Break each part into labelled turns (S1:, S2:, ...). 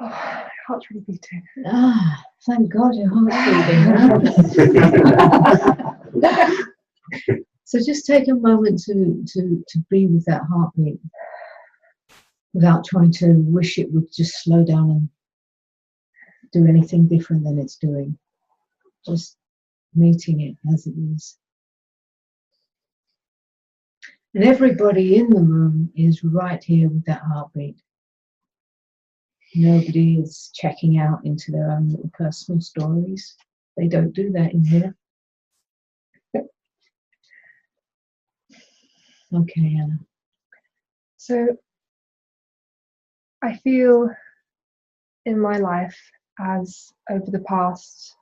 S1: Oh, my heart's really beating.
S2: Ah, thank God your heart's beating. So just take a moment to be with that heartbeat without trying to wish it would just slow down and do anything different than it's doing. Just meeting it as it is. And everybody in the room is right here with that heartbeat. Nobody is checking out into their own little personal stories. They don't do that in here. Okay, Anna.
S1: So I feel in my life, as over the past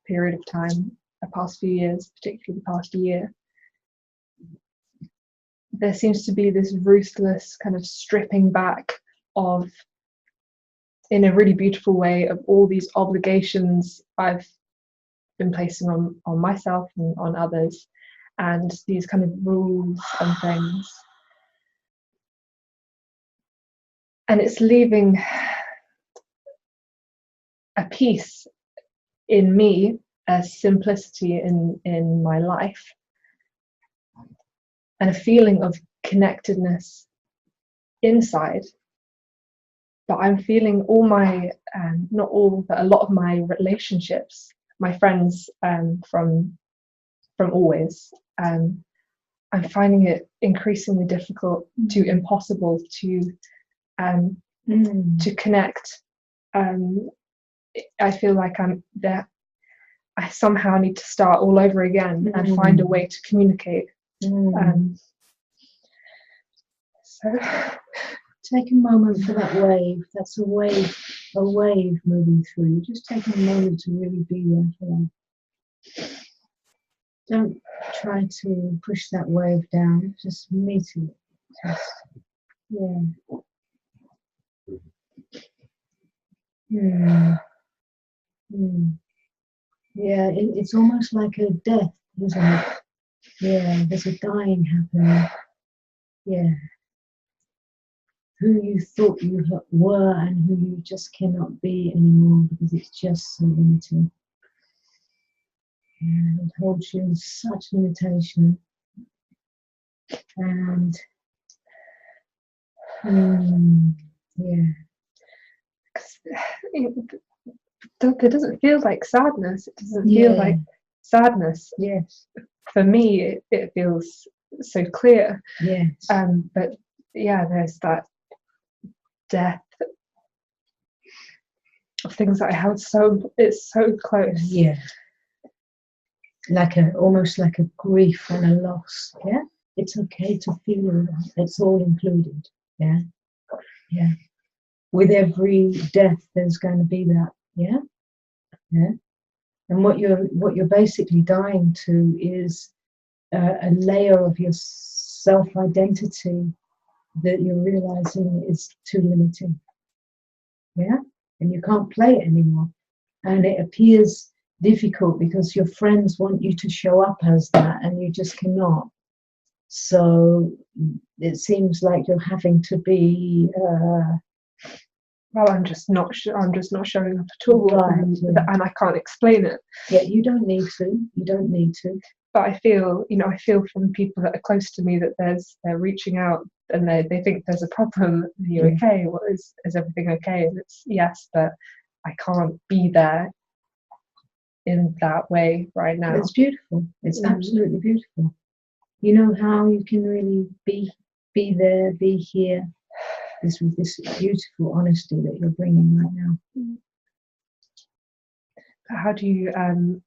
S1: period of time, the past few years, particularly the past year, there seems to be this ruthless kind of stripping back of, in a really beautiful way, of all these obligations I've been placing on myself and on others, and these kind of rules and things. And it's leaving a peace in me, a simplicity in my life, and a feeling of connectedness inside. But I'm feeling all my, not all, but a lot of my relationships, my friends from always, I'm finding it increasingly difficult to impossible to connect. I feel like I'm there. I somehow need to start all over again and find a way to communicate. So
S2: take a moment for that wave. That's a wave moving through. Just take a moment to really be there for that. Don't try to push that wave down. Just meet it. Just, yeah, it's almost like a death, isn't it? Yeah, there's a dying happening. Yeah. Who you thought you were and who you just cannot be anymore because it's just so limiting. Yeah, it holds you in such limitation. And yeah.
S1: It doesn't feel like sadness. It doesn't feel like sadness.
S2: Yes.
S1: For me, it feels so clear.
S2: Yes.
S1: But yeah, there's that death of things that I held it's so close.
S2: Yeah. Almost like a grief and a loss. Yeah. It's okay to feel that. It's all included. Yeah. Yeah. With every death, there's going to be that. Yeah. Yeah. And what you're basically dying to is a layer of your self-identity that you're realizing is too limiting. Yeah. And you can't play it anymore. And it appears difficult because your friends want you to show up as that and you just cannot. So it seems like you're having to be
S1: well, I'm just not showing up at all,
S2: right,
S1: and I can't explain it.
S2: Yeah, you don't need to.
S1: But I feel from people that are close to me that they're reaching out and they think there's a problem. Are you okay? Well, is everything okay? And it's yes, but I can't be there in that way right now.
S2: It's beautiful. It's absolutely beautiful. You know how you can really be there, be here, is with this beautiful honesty that you're bringing right now.
S1: How do you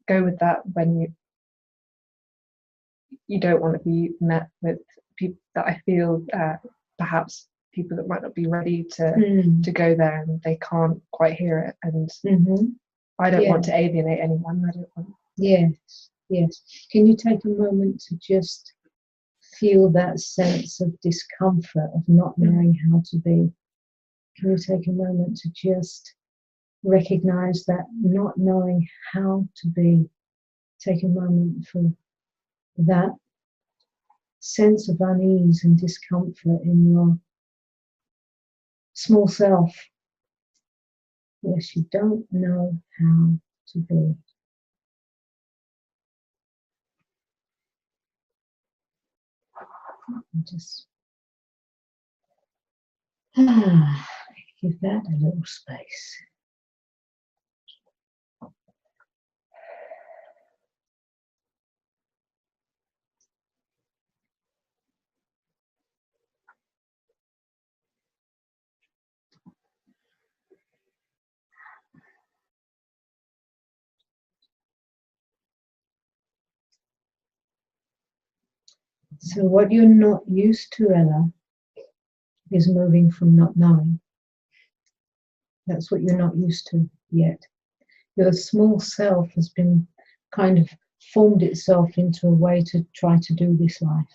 S1: go with that when you don't want to be met with people that I feel perhaps people that might not be ready to go there and they can't quite hear it, and I don't want to alienate anyone. I don't want.
S2: Yes. Can you take a moment to just feel that sense of discomfort of not knowing how to be? Can you take a moment to just recognize that not knowing how to be? Take a moment for that sense of unease and discomfort in your small self. Yes, you don't know how to be. And just give that a little space. So what you're not used to, Ella, is moving from not knowing. That's what you're not used to yet. Your small self has been kind of formed itself into a way to try to do this life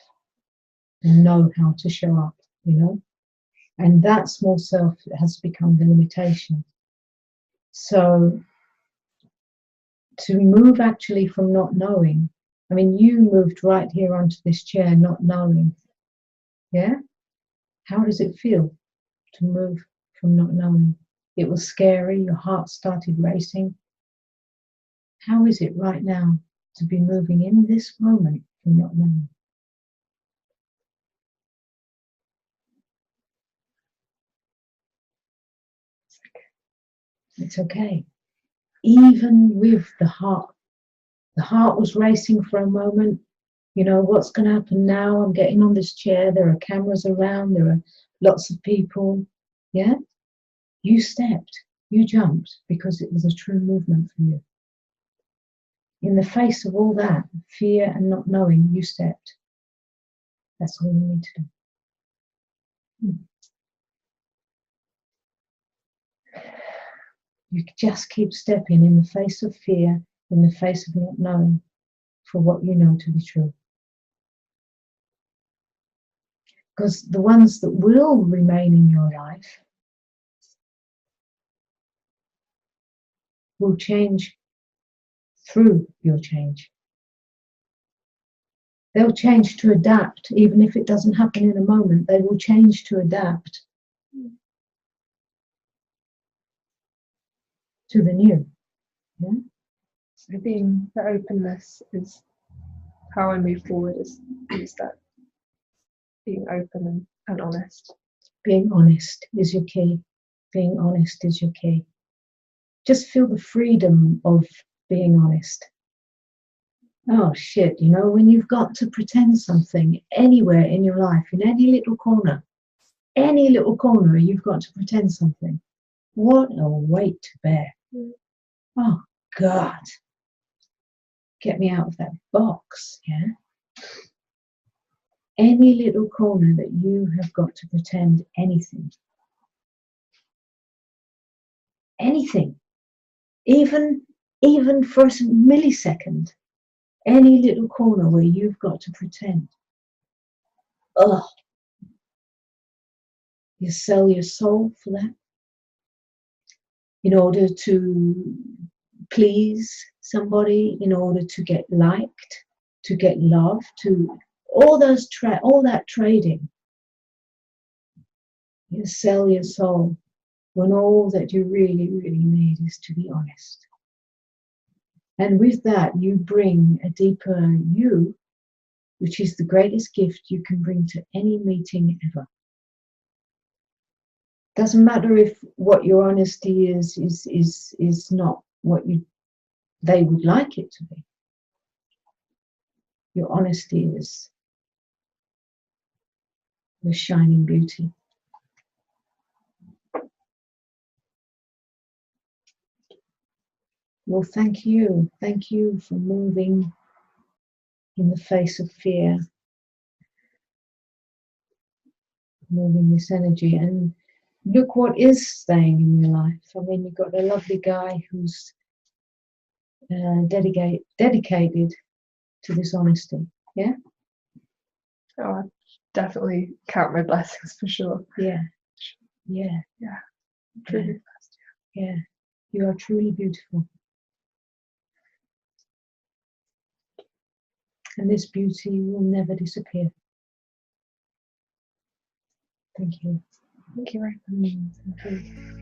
S2: and know how to show up, you know? And that small self has become the limitation. So to move actually from not knowing, I mean, you moved right here onto this chair not knowing. Yeah? How does it feel to move from not knowing? It was scary, your heart started racing. How is it right now to be moving in this moment from not knowing? It's okay. Even with the heart was racing for a moment. You know, what's going to happen now? I'm getting on this chair. There are cameras around. There are lots of people. Yeah? You stepped. You jumped because it was a true movement for you. In the face of all that, fear and not knowing, you stepped. That's all you need to do. You just keep stepping in the face of fear, in the face of not knowing, for what you know to be true. Because the ones that will remain in your life will change through your change. They'll change to adapt, even if it doesn't happen in a moment. They will change to adapt to the new. Yeah?
S1: So being the openness is how I move forward, is that being open and honest.
S2: Being honest is your key. Being honest is your key. Just feel the freedom of being honest. Oh shit, you know, when you've got to pretend something anywhere in your life, in any little corner you've got to pretend something. What a weight to bear. Oh God. Get me out of that box, yeah? Any little corner that you have got to pretend anything. Anything. Even for a millisecond. Any little corner where you've got to pretend. Ugh. You sell your soul for that. In order to please somebody, in order to get liked, to get love, to all that trading. You sell your soul when all that you really, really need is to be honest. And with that, you bring a deeper you, which is the greatest gift you can bring to any meeting ever. Doesn't matter if what your honesty is not what they would like it to be. Your honesty is your shining beauty. Well, thank you. Thank you for moving in the face of fear, moving this energy. And look what is staying in your life. I mean, you've got a lovely guy who's dedicated to this honesty. Yeah?
S1: Oh, I definitely count my blessings for sure.
S2: Yeah. Yeah.
S1: Yeah. Truly blessed.
S2: Yeah. You are truly beautiful. And this beauty will never disappear. Thank you.
S1: Thank you very much.
S2: Thank you.